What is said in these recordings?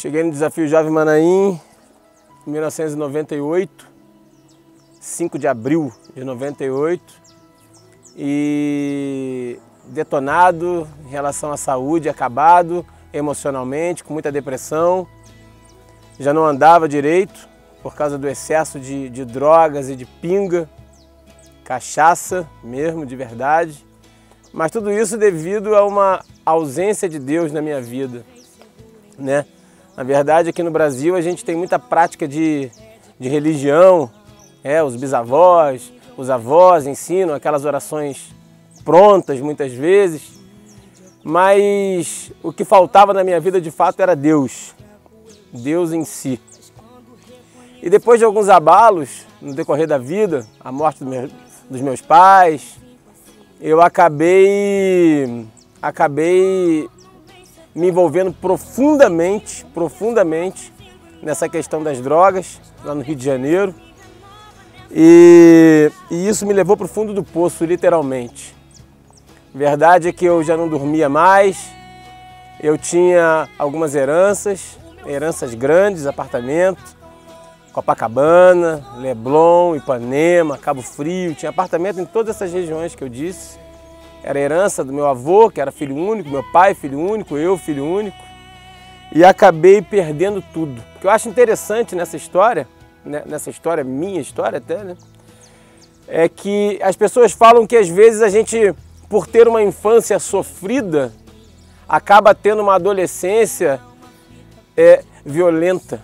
Cheguei no Desafio Jovem Manaim em 1998, 5 de abril de 98, e detonado em relação à saúde, acabado emocionalmente, com muita depressão. Já não andava direito por causa do excesso de drogas e de pinga, cachaça mesmo, de verdade. Mas tudo isso devido a uma ausência de Deus na minha vida, né? Na verdade, aqui no Brasil a gente tem muita prática de religião, os bisavós, os avós ensinam aquelas orações prontas muitas vezes, mas o que faltava na minha vida de fato era Deus, Deus em si. E depois de alguns abalos no decorrer da vida, a morte dos meus pais, eu acabei me envolvendo profundamente nessa questão das drogas, lá no Rio de Janeiro. E isso me levou para o fundo do poço, literalmente. Verdade é que eu já não dormia mais, eu tinha algumas heranças grandes, apartamento, Copacabana, Leblon, Ipanema, Cabo Frio, tinha apartamento em todas essas regiões que eu disse. Era herança do meu avô, que era filho único, meu pai filho único, eu filho único. E acabei perdendo tudo. O que eu acho interessante nessa história, né, minha história até, né, é que as pessoas falam que às vezes a gente, por ter uma infância sofrida, acaba tendo uma adolescência violenta.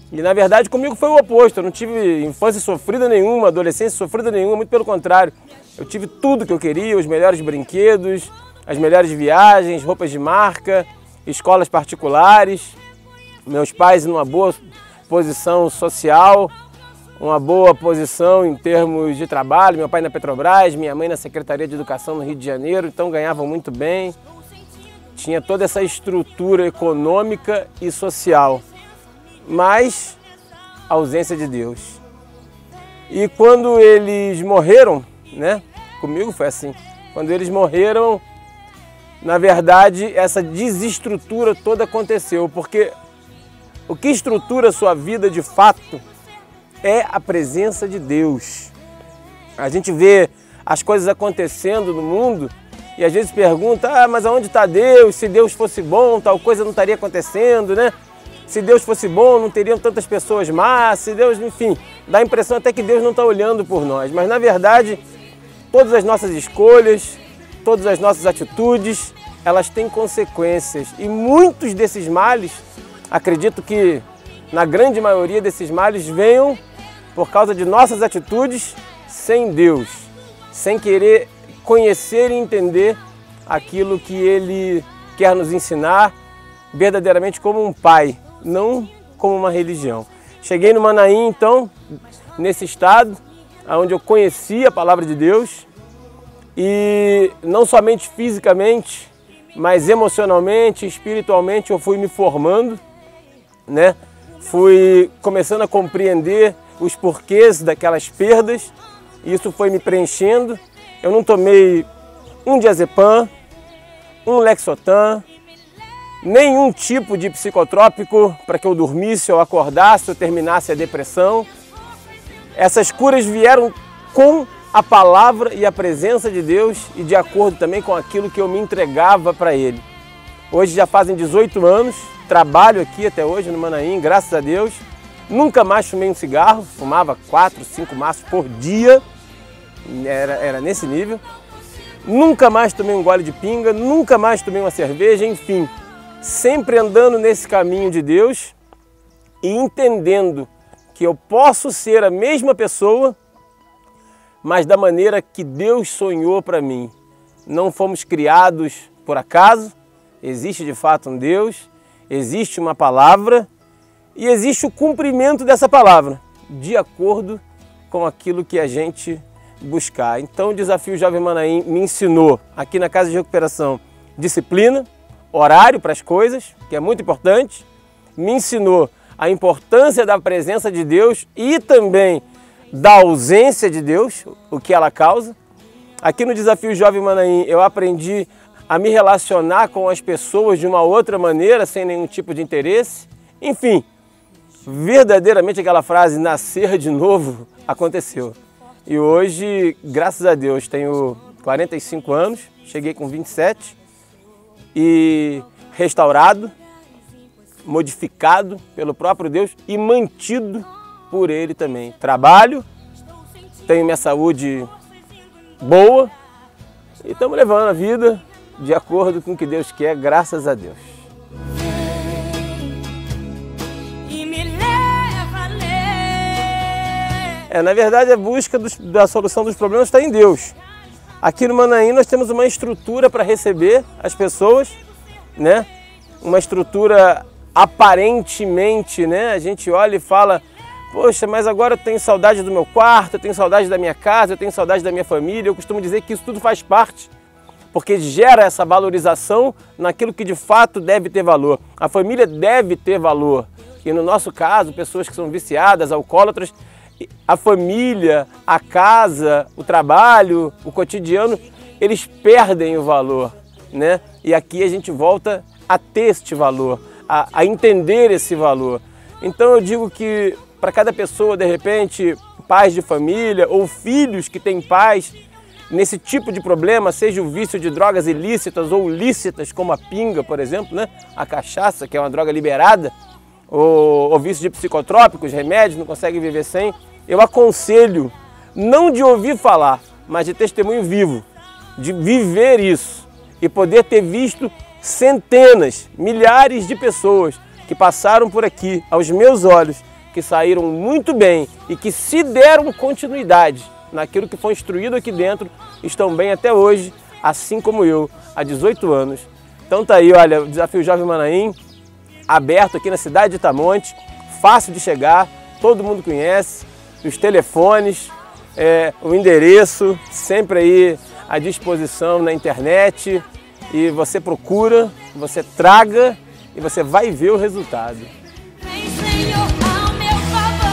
E na verdade comigo foi o oposto, eu não tive infância sofrida nenhuma, adolescência sofrida nenhuma, muito pelo contrário. Eu tive tudo que eu queria, os melhores brinquedos, as melhores viagens, roupas de marca, escolas particulares, meus pais numa boa posição social, uma boa posição em termos de trabalho, meu pai na Petrobras, minha mãe na Secretaria de Educação no Rio de Janeiro, então ganhavam muito bem. Tinha toda essa estrutura econômica e social, mas ausência de Deus. E quando eles morreram, né? Comigo foi assim. Quando eles morreram, na verdade, essa desestrutura toda aconteceu, porque o que estrutura a sua vida de fato é a presença de Deus. A gente vê as coisas acontecendo no mundo e às vezes pergunta, mas aonde está Deus? Se Deus fosse bom, tal coisa não estaria acontecendo, né? Se Deus fosse bom, não teriam tantas pessoas más, se Deus, enfim, dá a impressão até que Deus não está olhando por nós. Mas na verdade, todas as nossas escolhas, todas as nossas atitudes, elas têm consequências. E muitos desses males, acredito que na grande maioria desses males venham por causa de nossas atitudes sem Deus, sem querer conhecer e entender aquilo que Ele quer nos ensinar verdadeiramente como um pai, não como uma religião. Cheguei no Manaim, então, nesse estado, onde eu conheci a palavra de Deus e não somente fisicamente, mas emocionalmente, espiritualmente eu fui me formando, né? Fui começando a compreender os porquês daquelas perdas e isso foi me preenchendo. Eu não tomei um diazepam, um Lexotan, nenhum tipo de psicotrópico para que eu dormisse ou acordasse ou terminasse a depressão. Essas curas vieram com a palavra e a presença de Deus e de acordo também com aquilo que eu me entregava para Ele. Hoje já fazem 18 anos, trabalho aqui até hoje no Manaim, graças a Deus. Nunca mais fumei um cigarro, fumava 4, 5 maços por dia, era nesse nível. Nunca mais tomei um gole de pinga, nunca mais tomei uma cerveja, enfim. Sempre andando nesse caminho de Deus e entendendo que eu posso ser a mesma pessoa, mas da maneira que Deus sonhou para mim. Não fomos criados por acaso, existe de fato um Deus, existe uma palavra e existe o cumprimento dessa palavra, de acordo com aquilo que a gente buscar. Então o Desafio Jovem Manaim me ensinou, aqui na Casa de Recuperação, disciplina, horário para as coisas, que é muito importante, me ensinou a importância da presença de Deus e também da ausência de Deus, o que ela causa. Aqui no Desafio Jovem Manaim eu aprendi a me relacionar com as pessoas de uma outra maneira, sem nenhum tipo de interesse. Enfim, verdadeiramente aquela frase, nascer de novo, aconteceu. E hoje, graças a Deus, tenho 45 anos, cheguei com 27 e restaurado, modificado pelo próprio Deus e mantido por Ele também. Trabalho, tenho minha saúde boa e estamos levando a vida de acordo com o que Deus quer, graças a Deus. Na verdade, a busca da solução dos problemas está em Deus. Aqui no Manaim nós temos uma estrutura para receber as pessoas, né? Uma estrutura aparentemente, né? A gente olha e fala, poxa, mas agora eu tenho saudade do meu quarto, eu tenho saudade da minha casa, eu tenho saudade da minha família. Eu costumo dizer que isso tudo faz parte, porque gera essa valorização naquilo que de fato deve ter valor. A família deve ter valor. E no nosso caso, pessoas que são viciadas, alcoólatras, a família, a casa, o trabalho, o cotidiano, eles perdem o valor, né? E aqui a gente volta a ter este valor, a entender esse valor. Então eu digo que para cada pessoa, de repente, pais de família ou filhos que têm pais nesse tipo de problema, seja o vício de drogas ilícitas ou lícitas, como a pinga, por exemplo, né? A cachaça, que é uma droga liberada, ou vício de psicotrópicos, remédios, não consegue viver sem, eu aconselho não de ouvir falar, mas de testemunho vivo, de viver isso e poder ter visto centenas, milhares de pessoas que passaram por aqui, aos meus olhos, que saíram muito bem e que se deram continuidade naquilo que foi instruído aqui dentro, estão bem até hoje, assim como eu, há 18 anos. Então tá aí, olha, o Desafio Jovem Manaim, aberto aqui na cidade de Itamonte, fácil de chegar, todo mundo conhece, os telefones, o endereço, sempre aí à disposição na internet, e você procura, você traga e você vai ver o resultado. Vem, Senhor, ao meu favor,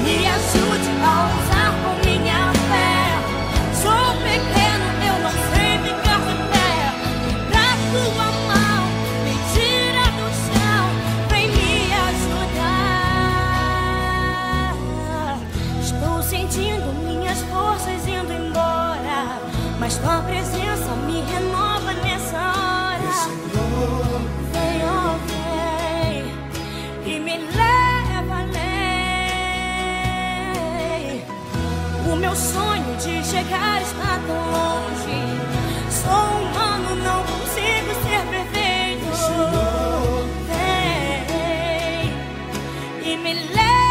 me ajude a usar com minha fé. Sou pequeno, eu não sei ficar de pé. Da tua mão, me tira do chão, vem me ajudar. Estou sentindo minhas forças indo embora, mas tua presença me renova nessa hora. Vem, oh, vem, e me leva além. O meu sonho de chegar está tão longe. Sou humano, não consigo ser perfeito. Vem, e me leva.